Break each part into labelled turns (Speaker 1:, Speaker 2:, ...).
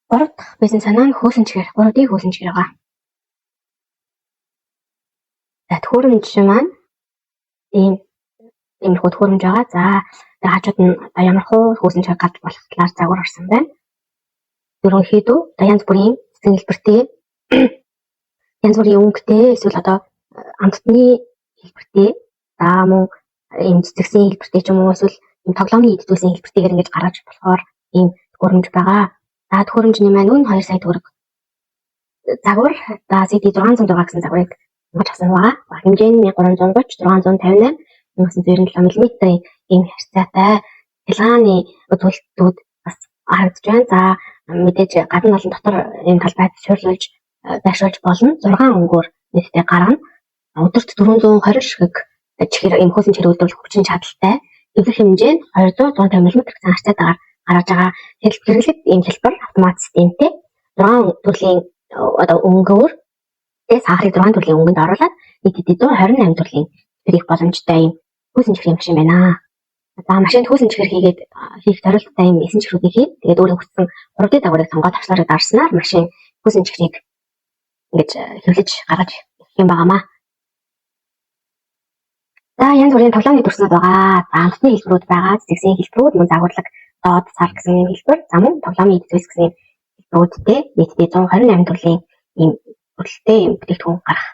Speaker 1: Гурав дахь бизнес санаа нь хөөсөн чигээр 3D хөөсөн чигээр байгаа. За төхөөрөмж маань иймэрхүү төхөөрөмж байгаа. За тэгээ хажууд нь одоо ямар хуу хөөсөн чигээр гадж болох талаар загвар орсон байна. Ерөнхийдөө янз бүрийн цэцэн хэлбэртэй янз бүрийн өнгөтэй эсвэл одоо амтны хэлбэртэй за мөн ийм цэцэгсэн хэлбэртэй ч юм уу эсвэл ийм тоглоомны иддүүлсэн хэлбэртэйгээр ингэж гаргаж болохоор ийм төхөөрөмж байгаа. За төхөөрөмжний маань үн 2 сая төгрөг. Загвар за CD 606 гэсэн загварыг ингэж авсан байгаа. Хэмжээ нь 1330 658 1997 мм ийм харьцаатай хялгааны үзүүлэлтүүд бас харагдж байна. За мэдээж гадна болон дотор энэ талбайд суйрлуулж байршуулж болно. 6 өнгөөр нийтдээ гарна. Өдөрт 420 ширхэг чихэр ийм хөөсөн чихэр үйлдвэрлэх хүчин чадалтай. Эвлэх хэмжээ нь 200 150 мм гэсэн харьцаатайгаар гаргаж байгаа. Хэрэглэх ийм хэлбэр автомат системтэй 6 төрлийн одоо өнгөөр сахарыг 6 төрлийн өнгөнд оруулаад нийтдээ 128 төрлийн тэрийг боломжтой ийм хөөсөн чихрийн машин байна. За машинд хөөсөн чихэр хийх зорилттой ийм эсэн чихрүүдийг хий. Тэгээд өөрөө хүссэн 3D дагаврыг сонгоод тавчлаараа дарснаар машин хөөсөн чихрийг ингэж хэвлэж гаргаж ирэх юм байнамаа. За янз бүрийн тоглоомны төрснүүд байгаа. За амтны хэлбэрүүд байгаа. Цэцэгсэн хэлбэрүүд, мөн загварлаг доод сар гэсэн хэлбэр, за мөн тоглоомны иддүүлс гэсэн хэлбэрүүдтэй нийтдээ 128 төрлийн ийм төрөлтэй ийм бүтээгдэхүүн гарах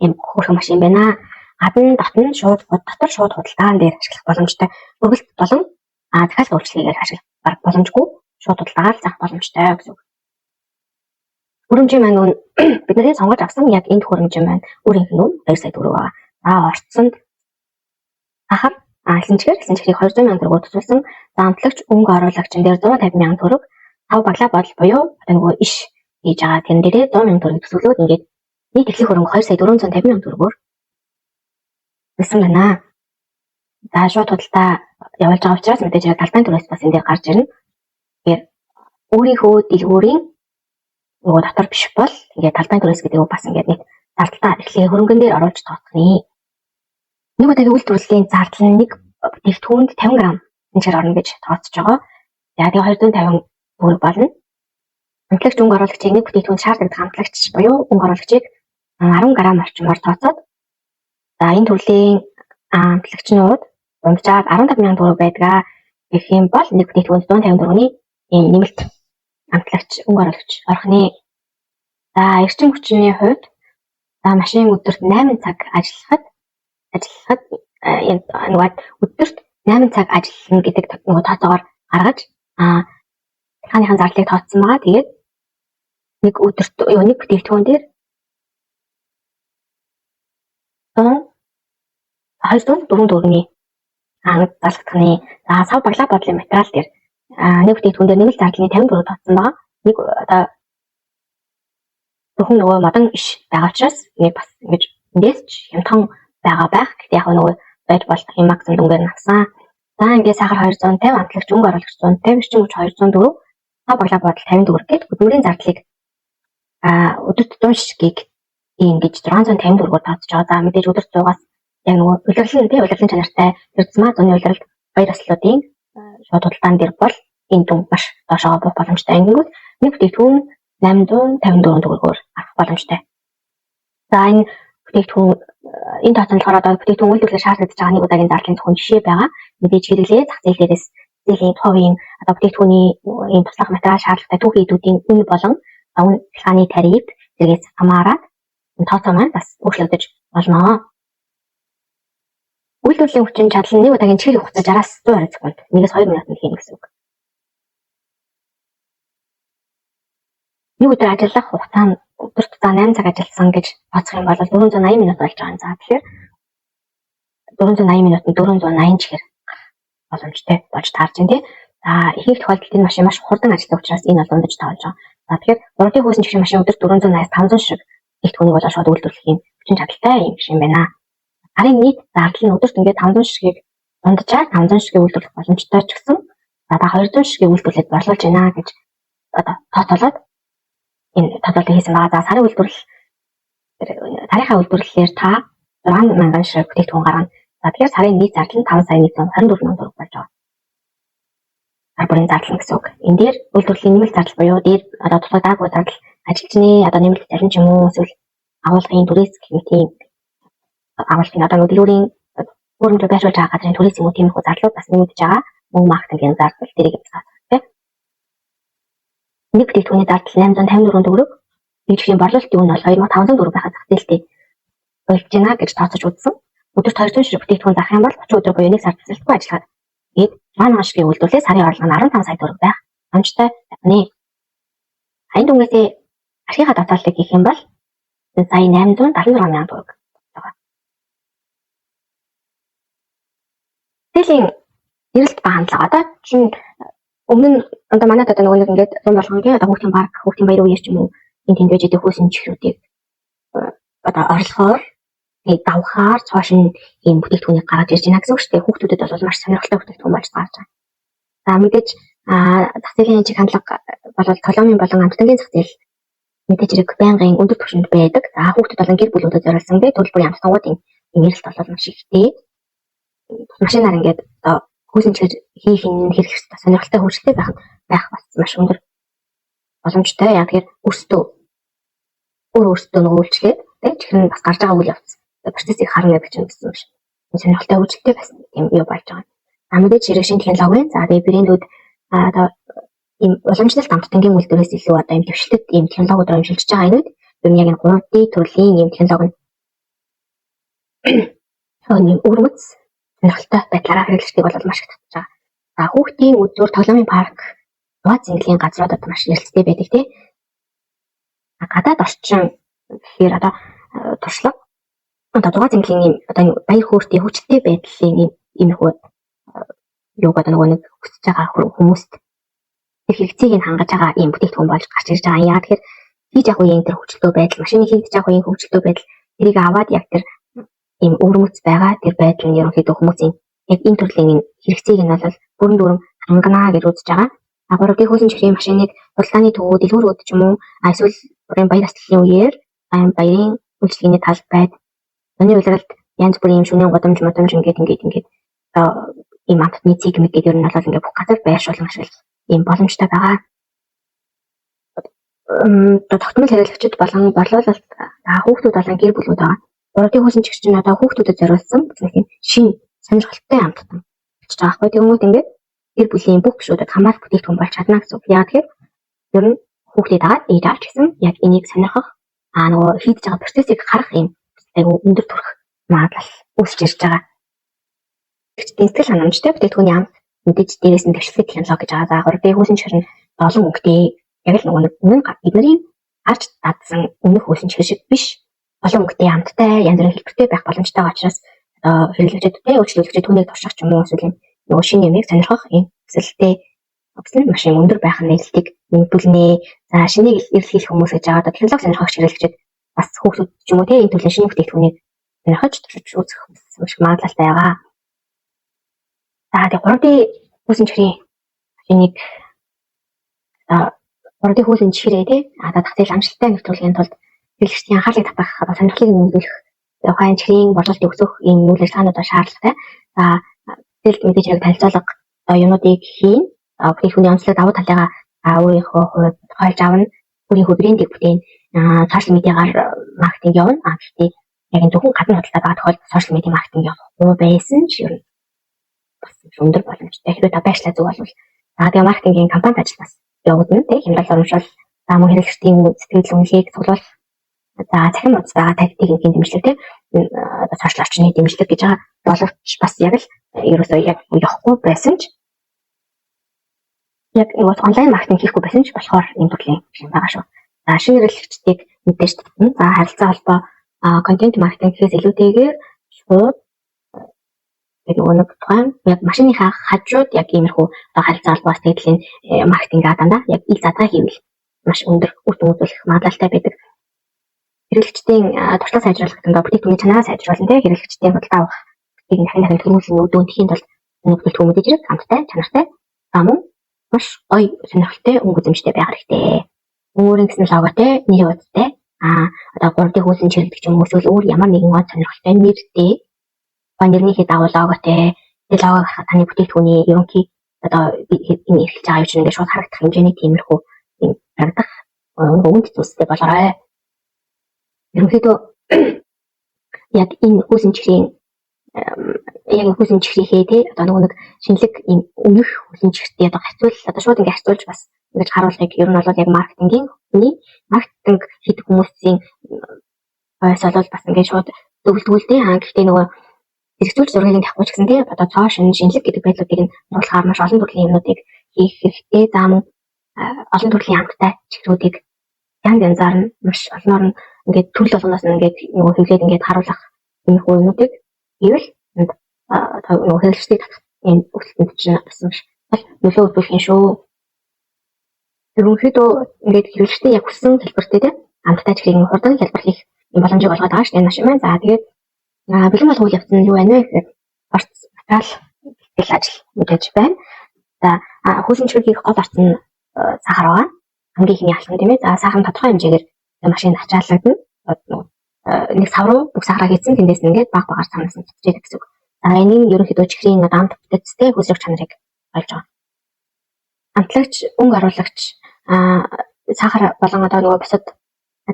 Speaker 1: ийм хөөрхөн машин байна. Гадна дотн шууд дотор шууд худалдаан дээр ашиглах боломжтой. Өргөлт болон захиалга үйлчлэгээр ашиглах боломжгүй шууд худалдаагаар заах боломжтой гэсэн үг. Хөрөмжийн маань бидний сонгож авсан яг энэ хөрөмжийн маань өөрийнх нь 2 сая төгрөг байгаа. За орцсонд сахар эсэн чихрийг 200 сая төгрөгөөр төсвөлсөн. За амтлагч өнгө оруулагчийн дээр 150 сая төгрөг. Тав баглаа бодол буюу одоо нөгөө иш хийж байгаа тэн дээрээ 100 сая төгрөг төсвөлөөд ингээд нийт эхлэх хөрөнгө 2 сая 450 сая төгрөгөөр төссөн байна. За шууд худалдаа явуулж байгаа учраас мэдээж талбайн төрөөс бас энэ дээр гарч ирнэ. Тэгэхээр өөрийнхөө дэлгүүрийн нөгөө дотор биш бол ингээд талбайн төрөөс гэдэг нь бас ингээд нэг зардалтаа эхлэх хөрөнгөн дээр оруулж тооцохны. Нэг удаагийн үйлдвэрлэлийн зардал нь нэг бүтээгдэхүүнд 50 г энэчээр орно гэж тооцож байгаа. За тэгээ 250 төгрөг болно. Амтлагч өнгө оруулагчийг нэг бүтээгдэхүүнд шаардлагатай амтлагч буюу өнгө оруулагчийг 10 г орчмоор тооцоод за энэ төрлийн амтлагчнууд дунджаад 15 сая төгрөг байдгаа гэх юм бол нэг бүтээгдэхүүнд 150 төгрөгийн ийм нэмэлт амтлагч өнгө оруулагч орохны. За эрчим хүчний хувьд за машин өдөрт 8 цаг ажиллахад нөгөө өдөрт 8 цаг ажиллана гэдэг нөгөө тооцоогоор гаргаж ханыхан зардлыг тооцсон байгаа. Тэгээд нэг өдөрт нэг бүтээгдэхүүн дээр 204 төгрөгийн залгахны за сав баглаа бодлын материал дээр нэг бүтээгдэхүүн дээр нэмэлт зардлын 50 төгрөг тооцсон байгаа. Нэг одоо зөвхөн нөгөө модон иш байгаа учраас нэг бас ингэж эндээс ч хямдхан байгаа байх. Гэхдээ яг нөгөө байж бол юм максимум дүнгээр нь авсан. За ингээд сахар 250, амтлагч өнгө оруулагч 150, эрчим хүч 204, сав баглаа бодол 50 төгрөг гээд хөдөлмөрийн зардлыг өдөрт 100 ширхгийг ингэж 650 төгрөгөөр тооцож байгаа. За мэдээж өдөрт 100-аас яг нөгөө улирлын чанартай эрдэмтэн зуны улиралд баяр ёслолуудын шууд худалдаан дээр бол энэ дүн маш доошоо буух боломжтой. Ингэнгүүт нэг бүтээгдэхүүн 854 төгрөгөөр авах боломжтой. За энэ бүтээгдэхүүн энэ тооцоон болохоор одоо бүтээгдэхүүн үйлдвэрлэх шаардлагатай байгаа нэг удаагийн зардлын зөвхөн жишээ байгаа. Мэдээж хэрэглээ зах зээл дээрээс зээлийн товийн одоо бүтээгдэхүүний ийм туслах материал шаардлагатай түүхий эдүүдийн үн болон үн хяны тариф зэрэгс хамаарат энэ тооцоо маань бас өөрчлөгдөж болно. Үйлдвэрлэлийн хүчин чадал нь нэг удаагийн чихэр хугацаа 60-аас 120 секунд, 1-2 минутанд хийнэ гэсэн үг. Нэг өдөр ажиллах хугацаа нь өдөрт 8 цаг ажилласан гэж тооцох юм бол 480 минут болж байгаа. За тэгэхээр 480 минутанд 480 чихэр боломжтой болж таарч байна тий. За ихэнх тохиолдолд энэ машин маш хурдан ажилладаг учраас энэ бол дундаж тоолж байгаа. За тэгэхээр 3D хөөсөн чихрийн машин өдөрт 480-аас 500 ширхэг ихтгэнийг болоо шууд үйлдвэрлэх юм хүчин чадалтай юм машин байна. Харин нийт зардал нь өдөрт ингээд 500 ширхгийг дунджаар 500 ширхгийг үйлдвэрлэх боломжтой ч гэсэн за 200 ширхгийг үйлдвэрлээд борлуулж байна гэж одоо тооцоолоод энэ тодорхойлолт хийсэн байгаа. За тарийнхаа үйлдвэрлэлээр та 60000 ширхэг бүтээгдэхүүн гаргана. За тэгэхээр сарын нийт зардал нь 5 сая 124 сая төгрөг болж байгаа. ар бүрийн зардал гэсэн үг. Энэ дээр үйлдвэрлэлийн нэмэлт зардал буюу дээр одоо тусгадаагүй зардал, ажилчны одоо нэмэлт зарим ч юм уу эсвэл агуулгын туризм гэх мэт ийм агуулгын одоо нөлөөллийн өөрөмжөө байршуулж байгаа газрын туризм юм уу тиймэрхүү зарлууд бас нэмэгдэж байгаа. Мөнгө маркетингийн зардал тэрийг бацаах. Нэг бүтээгдэхүүний зардал 854 төгрөг. Нэгжлийн борлуулалтын үн бол 2500 төгрөг байхад зах зээлтэй болж байна гэж тооцож үзсэн. Өдөрт 200 ширхэг бүтээгдэхүүн зарах юм бол 30 өдөр буюу нэг сар цэцэрлэггүй ажиллагаад гээд маань ашигыг үйлдвэрлээ сарын орлого нь 15 сая төгрөг байх. Амжтай байна. Хайн дүнгээсээ ашигын татварлыг хийх юм бол сая 876 мянган төгрөг. Тэлийн эрэлт ба хандлага одоо чинь өмнө нь одоо манайд одоо нөгөө нэг ингээд зам болгонгийн одоо хүүхдийн парк, хүүхдийн баяр үеэр ч юм уу энэ тэнд байж байгаа хүйсэн чихрүүдийг одоо орлохоор давхаар цааш нь ийм бүтээгдэхүүнийг гаргаж ирж байна гэсэн үг шүү дээ. Хүүхдүүдэд бол маш сонирхолтой бүтээгдэхүүн болж гарч байгаа. За мэдээж зах зээлийн чиг хандлага бол толомын болон амттангийн зах зээл мэдээж хэрэг байнгын өндөр түвшинд байдаг. За хүүхдүүд болон гэр бүлүүдэд зориулсан бэ төлбөрийн амттангуудын эрэлт бол маш ихтэй. Машинаар ингээд одоо хүйсэнчлэр хийх юм хэрэг сонирхолтой хөгжөлтэй байх бас маш өндөр боломжтой. Яг тэгэхээр өөртөө нөгөө үйлчлээд чихрэн бас гарч байгаа үйл явц процессыг харна гэж хэлсэн юм шиг. Сонирхолтой хөгжөлтэй бас юм юу болж байгаа. Мэдээж хэрэг шинэ технологи. За тэгээ брэндүүд одоо ийм уламжлалт амттангийн үйлдвэрээс илүү одоо ийм төвшлөлт ийм технологиудаар юм шилжиж байгаа юм. Ер нь яг энэ 3D төрлийн ийм технологи нь өрмөц сонирхолтой байдлаараа хэрэглэгчдийг бол маш их татж байгаа. За хүүхдийн өдөр тоглоомын парк, дугаар зингэлийн газруудад маш эрэлттэй байдаг тийм. Гадаад орчин гэхээр одоо туршлага одоо дугаар зингэлийн одоо баяр хөөртэй хүчтэй байдлын иймэрхүү юуг одоо нөгөө нэг хүсэж байгаа хүмүүст тэр хэрэгцээг нь хангаж байгаа ийм бүтээгдэхүүн болж гарч ирж байгаа. Яа тэгэхээр хийж явах үеийн тэр хөгжилтэй байдал, машины хийгдэж явах үеийн хөгжилтэй байдал тэрийг аваад яг тэр ийм өвөрмөц байгаа тэр байдал нь ерөнхийдөө хүмүүсийн яг энэ төрлийн хэрэгцээг нь бол бүрэн дүрм хангана гэж үзэж байгаа. 3D хүйсэн чихрийн машиныг худалдааны төвүүд, дэлгүүрүүд ч юм уу эсвэл бүрэн баяр таслалын үеэр баярын үйлчлэгээний тал байд. Өний үйлрэлт янз бүрийн юм шүнэн годомж ингээд ийм амтны цэг мэд гэдэг нь бол ингээд бүх газар байршуулан ашиглах ийм боломжтой байгаа. Тогтмол хэрэглэгчид болон борлуулалт хүүхдүүд болон гэр бүлүүд байгаа. 3D хүйсэн чихэр чинь одоо хүүхдүүдэд зориулсан тийм шинэ сонирхолтой амттан болж байгаа байхгүй. Тэгмүүд ингээд гэр бүлийн бүх гишүүдэд хамаалт бүтээгдэхүүн болж чадна гэсэн үг. Яа тэгэхээр ер нь хүүхдээ дагаад ээж авч гэсэн яг энийг сонирхох нөгөө хийдэж байгаа процессыг харах юм айгу өндөр төрх магадлал үүсч ирж байгаа. Тэгвэл сэтгэл ханамжтай бүтээгдэхүүний амт мэдээж дээрээс нь дэвшлэг технологи гэж байгаа. За 3D хүйсэн чихэр нь олон өнгөтэй яг л нөгөө бидний харж дадсан өмнөх хүйсэн чихэр шиг биш. Олон өнгөтэй амттай янз бүрийн хэлбэртэй байх боломжтой учраас хэрэглэгчдэд өөрчлөлтөд түүнийг турших ч юм уу эсвэл нөгөө шинэ юмыг сонирхох юм хүсэлтэй маш өндөр байх нээлтийг нэмэгдүүлнэ. За шинийг эрэлхийлэх хүмүүс гэж байгаа одоо технологи сонирхогч хэрэглэгчид бас хүүхдүүд ч юм уу тийм энэ төрлийн шинэ бүтээгдэхүүнийг сонирхож туршиж үзэх маш магадлалтай байгаа. За тэгээ 3D хүйсэн чихрийн шинийг 3D хүйсэн чихрээ тийм зах зээл амжилттай нэвтрүүлэхийн тулд хэрэглэгчдийн анхаарлыг татах одоо сонирхлыг нэмэгдүүлэх тухайн чихрийн борлуулалт өгөх ийм үйл ажиллагаануудаа шаардлагатай. За тэгэл мэдээж яг танилцуулга юмнуудыг хийн. Бүтээгдэхүүний онцлог давуу талыгаа өөрийнхөө хувьд тойлж авна. Өөрийнхөө брендийг бүтээн сошиал медиагаар маркетинг явна. Гэхдээ яг энэ зөвхөн гадна худалдаа байгаа тохиолдолд сошиал медиа маркетинг явахгүй байсан ч ер нь бас өндөр боломжтой. Хэрвээ та байшлаа зүг болвол тэгээ маркетингийн компанид ажил бас явагдана. Тэг хямрал урамшуул мөн хэрэглэгчдийн сэтгэл үнэлгээг цуглуулах. За цахим утас байгаа тактикийн дэмжлэг тийм сошиал орчны дэмжлэг гэж байгаа боловч бас яг л ерөөсөө яг явахгүй байсан ч яг онлайн маркетинг хийхгүй байсан ч болохоор энэ төрлийн юм байгаа шүү. За шинэ хэрэглэгчдийг мэдээж татна. За харилцаа холбоо контент маркетинг гэхээс илүүтэйгээр шууд яг нэг тухайн яг машиныхаа хажууд яг иймэрхүү харилцаа холбоос тэглийн маркетинг дандаа яг ил задгаа хийвэл маш өндөр үр дүн үзүүлэх магадлалтай байдаг. Хэрэглэгчдийн туршлага сайжруулах гэдэг бүтээгдэхүүний чанараа сайжруулна тийм хэрэглэгчдийн худалдаа авах гэдгийг дахин төлөвлөсөн үүдүүндэхийн тулд бүтээгдэхүүн мэдээж хэрэг амттай чанартай мөн маш гоё сонирхолтой өнгө үзэмжтэй байх хэрэгтэй. Өөрийн гэсэн логотой нэр утастай одоо 3D хүйсэн чихэр гэдэг юм уу эсвэл өөр ямар нэгэн од сонирхолтой нэртэй нэрнийхээ дагуу логотой тэр лого гарахад таны бүтээгдэхүүний ерөнхий одоо энэ эхэлж байгаа юм чинь ингээд шууд харагдах хэмжээний тиймэрхүү юм харагдах өвөнд зүйлстэй болоорой. Ерөнхийдөө яг энэ хүйсэн чихрийн яг хүйсэн чихрийнхээ тий одоо нэг шинэлэг юм өмнөх хүйсэн чихртэй одоо харьцуул одоо шууд ингээд харьцуулж бас ингэж харуулгыг ер нь бол яг маркетинг хийдэг хүмүүсийн ойс бол бас ингээд шууд төвлөрүүлтэй гэхдээ нөгөө зэрэгцүүлж зургийг тавих гэсэн тий одоо цоо шинэлэг гэдэг байдлуудыг нь оруулахаар маш олон төрлийн юмнуудыг хийх хэрэгтэй. За мөн олон төрлийн амттай чихрүүдийг янзаар нь маш олноор нь ингээд төрөл болгоноос нь ингээд нөгөө хөвлөд ингээд харуулах энэ хүмүүсийг ивэл одоо нөгөө хэрэглэгчдийг татах энэ өсөлтөнд чинь бас маш нөлөө үзүүлэх юм шүү. Ерөнхийдөө ингээд хэрэглэгчдийн яг хүссэн хэлбэртэй тий амттай чихрийн хурдан хэлбэр хийх юм боломжийг олгоод байгаа шүү дээ маш юм байна. За тэгээд бэлэн болох үйл явц нь юу байна вэ гэхээр орц материал бэлтгэл ажил мэдээж байна. За хүйсэн чихрийг хийх гол орц нь сахар байгаа. Хамгийн ихний алхам тийм ээ. За сахар нь тодорхой хэмжээгээр машинд ачаалагдана. Нэг сав руу бүх сахараа хийсэн тэндээс ингээд баг багаар цаанаас нь цэцгээд гэсэн үг. За энэ нь ерөнхийдөө чихрийн амт бүтэцтэй хүйсрэх чанарыг олж байгаа. Амтлагч, өнгө оруулагч сахар болон одоо нөгөө бусад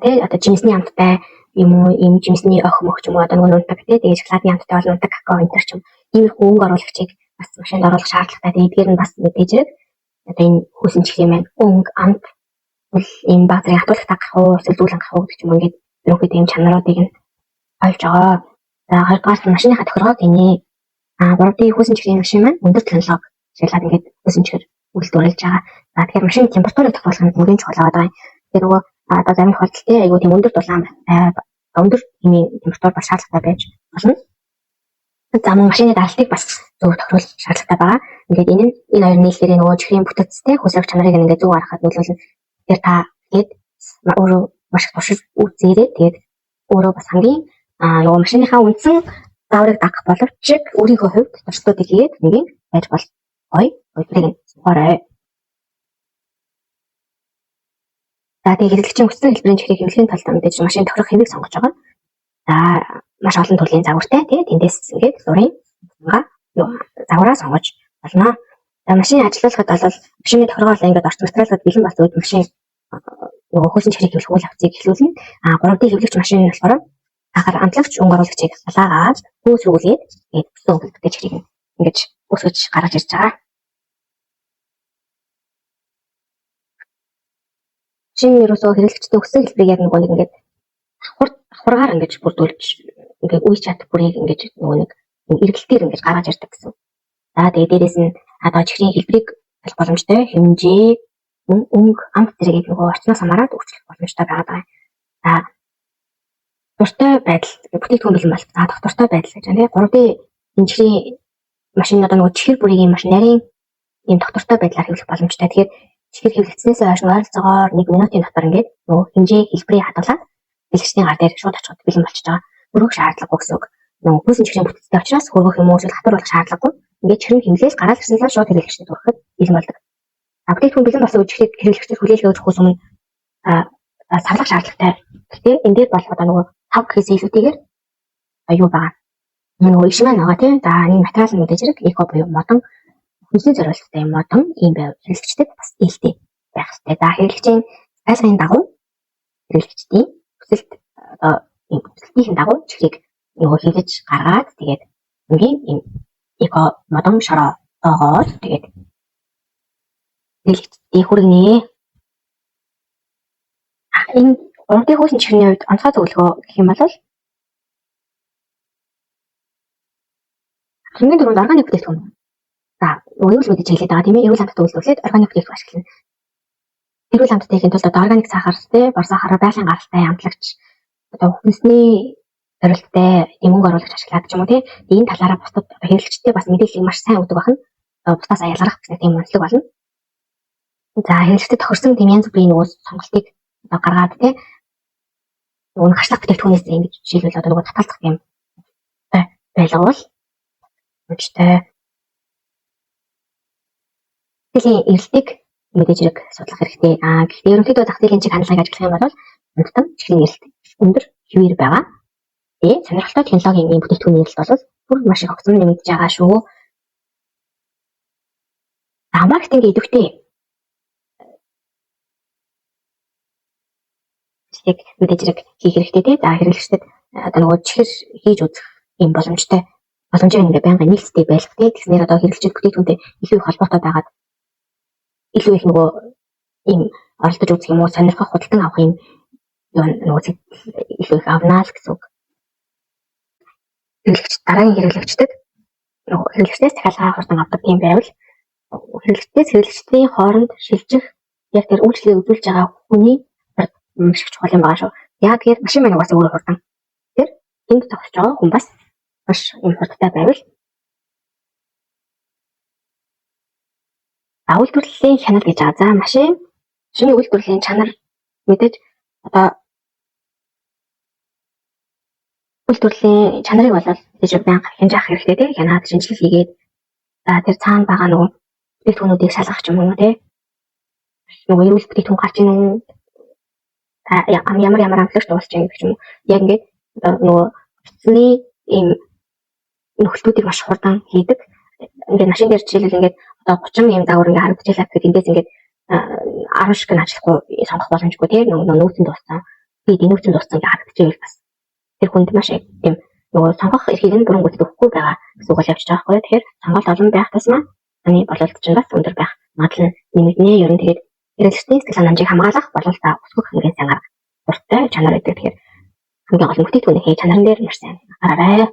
Speaker 1: тий одоо жимсний амттай юм уу ийм жимсний ох мөх ч юм уу одоо нөгөө нунтаг тий тэгээ шоколадны амттай бол нунтаг какао энэ ч юм иймэрхүү өнгө оруулагчийг бас машинд оруулах шаардлагатай. Тэгээ эдгээр нь бас мэдээж хэрэг одоо энэ хүйсэн чихрийн маань өнгө амт ийм баг зэрэг хатуулах гарах уу эсвэл дүүлэн гарах уу гэдэг ч юм ингээд ерөнхийдөө ийм чанаруудыг нь олж байгаа. За хоёрдугаар машиныхаа тохиргоог хийнэ. Гуравдын хүйсэн чихрийн машин маань өндөр технологи шилжүүлээд ингээд хүйсэн чихэр үйлдвэрлэж байгаа. За тэгэхээр машины температурыг тогтоох нь хамгийн чухал байгаа. Тэр нөгөө одоо зарим тохиолдолд айгүй тийм өндөр дулаан өндөр хэмжээний температур бол шаардлагатай байж болно. За мөн машины даралтыг бас зөв тохируулах шаардлагатай байгаа. Ингээд энэ хоёр нийлхээр нөгөө чихрийн бүтэцтэй хүйсрэх чанарыг ингээд зөв гаргахад нөлөөлнө. Тэгэхээр та тэгээд өөрөө маш их туршиж үзээрэй. Тэгээд өөрөө бас хамгийн нөгөө машиныхаа үндсэн зааврыг дагах боловч өөрийнхөө хувьд туршлагуудыг хийгээд нэгийг байж бол гоё үйлдвэрийг сугаарай. За тэгээд хэрэглэгчийн хүссэн хэлбэрийн чихрийг хэвлэхийн тулд мэдээж машин тохирох хэвийг сонгож байгаа. За маш олон төрлийн загвартай тэгээд эндээс ингээд зургийн загвараа сонгож болно. За машин ажиллуулахад бол машины тохиргоол ингээд орч материалууд бэлэн болсон үед машин нөгөө хүйсэн чихрийг хэвлэх үйл явцыг эхлүүлнэ. 3D хэвлэгч машин нь болохоор сахар амтлагч өнгө оруулагчийг салаагаад хөөсрүүлээд тэгээд бүсэн өнгөлттэй чихрийг ингэж өсгөж гаргаж ирж байгаа. Машин ерөөсөө хэрэглэгчдийн хүссэн хэлбэрийг яг нөгөө нэг ингээд давхаргаар ингэж бүрдүүлж ингээд үе чад бүрийг ингэж нөгөө нэг эргэлтээр ингэж гаргаж ирдэг гэсэн. За тэгээд дээрэс нь одоо чихрийн хэлбэрийг олох боломжтой хэмжээ өнгө амт зэрэг нөгөө орчноос хамаарат өөрчлөх боломжтой байгаа. За дуртай байдал бүтээгдэхүүн бэлэн бол за доктортой байдал гэж байна. 3D чихрийн машин одоо нөгөө чихэр бүрийн маш нарийн ийм доктортой байдлаар хэвлэх боломжтой. Тэгэхээр чихэр хэвлэгдснээс хойш ойролцоогоор 1 минутын дотор ингээд нөгөө хэмжээ хэлбэрийг хадгалаад хэрэглэгчдийн гар дээр шууд очиход бэлэн болчихж байгаа. Хөргөх шаардлагагүй гэсэн үг. Нөгөө хүйсэн чихрийн бүтэцтэй учраас хөргөх юм уу эсвэл хатар болох шаардлагагүй. Ингээд чихрийн хэмлээс гараад ирсэн л шууд хэрэглэгчдэд хүрэхэд бэлэн болдог. Бүтээгдэхүүн бэлэн болсон үед чихрийг хэрэглэгчдэд хүлээлгээ өгөхөөс өмнө сарлах шаардлагатай. Гэхдээ энэ дээр бол одоо нөгөө 5 гэхээс илүүтэйгээр юу байгаа. Нөгөө иш маань байгаа тийм. За энэ материал нь мэдээж хэрэг эко буюу модон хүнсний зориулалттай юм модон ийм байв хэрэглэгчдэд бас ээлтэй байх хэрэгтэй. За хэрэглэгчийн сайн дагуу хэрэглэгчдийн хүсэлт одоо ийм хүсэлтийн дагуу чихрийг нөгөө хилж гаргаад тэгээд ингийн ийм эко модон шороо тоогоод тэгээд хэрэглэгчдийн хүргэнэ. Энэ урдын хүйсэн чихрийн хувьд онцгой зөвлөгөө гэх юм бол хамгийн түрүүнд органик бүтээгдэхүүн. За юу л мэдээж хэлээд байгаа тийм ээ. Эрүүл амттай үйлдвэрлээд органик бүтээгдэхүүн ашиглана. Эрүүл амттай хийх тулд одоо органик сахартай, бор сахараа байгалийн гаралтай амтлагч одоо хүнсний зорилттой эмгэг оруулагч ашиглаад ч юм уу тийм. Энэ талаараа бусдад хэрэглэгчтэй бас мэдээллийг маш сайн өгдөг бахан. Бусдаас ялгарах гэсэн тийм онцлог болно. За хэрэглэгчдэд тохирсон тийм янз бүрийн нөгөө сонголтыг одоо гаргаад тийм нөгөө хашлах бүтээгдэхүүнээс ингэж жишээлбэл одоо нөгөө таталцах юм байлгавал мөчтэй тэлийн эрэлтийг мэдээж хэрэг судлах хэрэгтэй. Гэхдээ ерөнхийдөө зах зээлийн чиг хандлагыг ажиглах юм бол өндөр чихрийн эрэлт өндөр хിവэр байгаа. Тэгээд сонирхолтой технологийн ийм бүтээгдэхүүний эрэлт бол бүр маш их огцом нэмэгдэж байгаа шүү. За маркетингийн идэвхтэй яг мэдээж хэрэг хийх хэрэгтэй тий. За хэрэглэгчдэд одоо нөгөө чихэр хийж үзэх юм боломжтой боломжийг ингээ байнгын нийлцтэй байх тий. Тэгснээр одоо хэрэглэгчид бүтээгдэхүүнтэй илүү их холбоотой байгаад илүү их нөгөө ийм оролдож үзэх юм уу сонирхох худалдан авах юм нөгөө илүү их авнаа л гэсэн үг. Дараагийн хэрэглэгчдэд нөгөө хэрэглэгчдээс захиалгаа хурдан авдаг юм байвал хэрэглэгчдийн хооронд шилжих яг тэр үйлчлэгийг үзүүлж байгаа хүний маш их чухал юм байгаа шүү. Яг тэгэхээр машин маань угаасаа өөрөө хурдан. Тэр энд зогсож байгаа хүн бас маш юм хурдтай байвал үйлдвэрлэлийн чанар гэж байгаа. За машины үйлдвэрлэлийн чанар мэдээж одоо үйлдвэрлэлийн чанарыг бол тийж байнга хянжаах хэрэгтэй тийм хянаад шинжилгээ хийгээд за тэр цаана байгаа нөгөө бүтээгдэхүүнүүдийг шалгах юм уу тийм нөгөө эрүүл бүтээгдэхүүн гарч ийн үү ямар амлагч дуусч байгаа гэх юм уу яг ингээд одоо нөгөө цэцний ийм нөхцөлүүдийг маш хурдан хийдэг ингээд машин дээр жишээлбэл ингээд одоо 30 ийм загвар ингээд харагдчихлаа гэхэд эндээс ингээд 10 шиг нь ажиллахгүй сонгох боломжгүй тийм нөгөө нөөцөнд дууссан нөөцөнд дууссан ингээд харагдчихвэл бас тэр хүнд маш тийм нөгөө сонгох эрхийг нь бүрэн гүйцэтгэх өгөхгүй байгаа гэсэн үг явж байгаа байхгүй. Тэгэхээр сонголт олон байх тусмаа таны бололт чинь бас өндөр байх магадлал нэмэгдэнэ. Ер нь тэгээд хэрэглэгчдийн сэтгэл санамжийг хамгаалах болол та өсгөх хэмжээ сайн дуртай чанар гэдэг. Тэгэхээр хамгийн гол нь бүтээгдэхүүний чанарын дээр маш сайн анхаараарай.